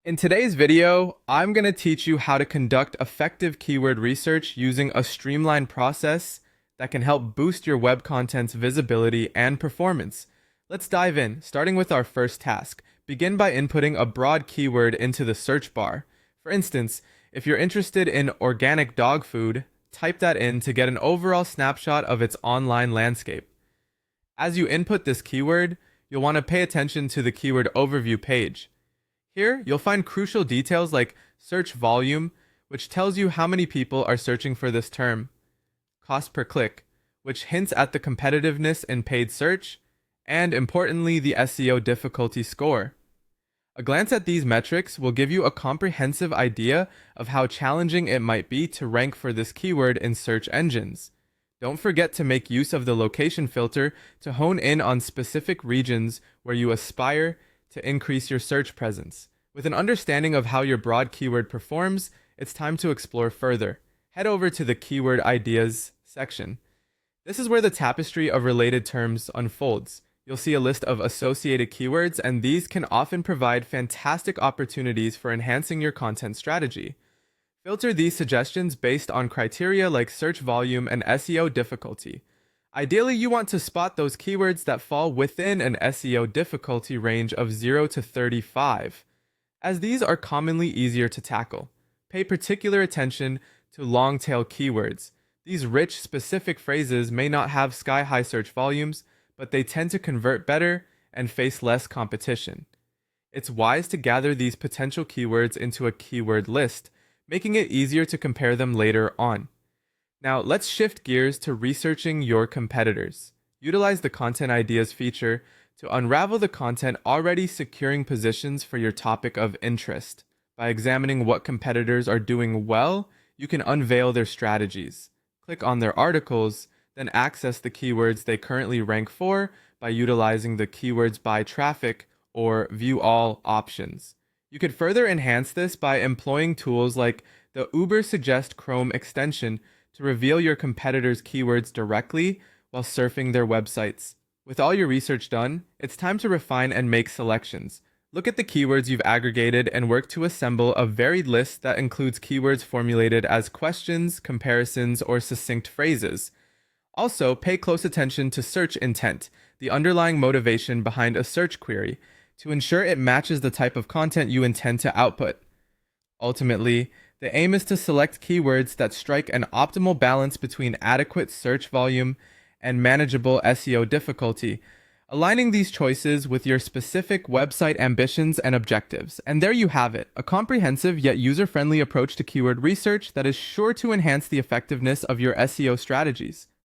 In today's video, I'm going to teach you how to conduct effective keyword research using a streamlined process that can help boost your web content's visibility and performance. Let's dive in, starting with our first task. Begin by inputting a broad keyword into the search bar. For instance, if you're interested in organic dog food, type that in to get an overall snapshot of its online landscape. As you input this keyword, you'll want to pay attention to the keyword overview page. Here, you'll find crucial details like search volume, which tells you how many people are searching for this term, cost per click, which hints at the competitiveness in paid search, and importantly, the SEO difficulty score. A glance at these metrics will give you a comprehensive idea of how challenging it might be to rank for this keyword in search engines. Don't forget to make use of the location filter to hone in on specific regions where you aspire to increase your search presence. With an understanding of how your broad keyword performs, it's time to explore further. Head over to the Keyword Ideas section. This is where the tapestry of related terms unfolds. You'll see a list of associated keywords, and these can often provide fantastic opportunities for enhancing your content strategy. Filter these suggestions based on criteria like search volume and SEO difficulty. Ideally, you want to spot those keywords that fall within an SEO difficulty range of 0 to 35, as these are commonly easier to tackle. Pay particular attention to long-tail keywords. These rich, specific phrases may not have sky-high search volumes, but they tend to convert better and face less competition. It's wise to gather these potential keywords into a keyword list, making it easier to compare them later on. Now, let's shift gears to researching your competitors. Utilize the Content Ideas feature to unravel the content already securing positions for your topic of interest. By examining what competitors are doing well, you can unveil their strategies. Click on their articles, then access the keywords they currently rank for by utilizing the Keywords by Traffic or View All options. You could further enhance this by employing tools like the Ubersuggest Chrome extension to reveal your competitors' keywords directly while surfing their websites. With all your research done, it's time to refine and make selections. Look at the keywords you've aggregated and work to assemble a varied list that includes keywords formulated as questions, comparisons, or succinct phrases. Also, pay close attention to search intent, the underlying motivation behind a search query, to ensure it matches the type of content you intend to output. Ultimately, the aim is to select keywords that strike an optimal balance between adequate search volume and manageable SEO difficulty, aligning these choices with your specific website ambitions and objectives. And there you have it, a comprehensive yet user-friendly approach to keyword research that is sure to enhance the effectiveness of your SEO strategies.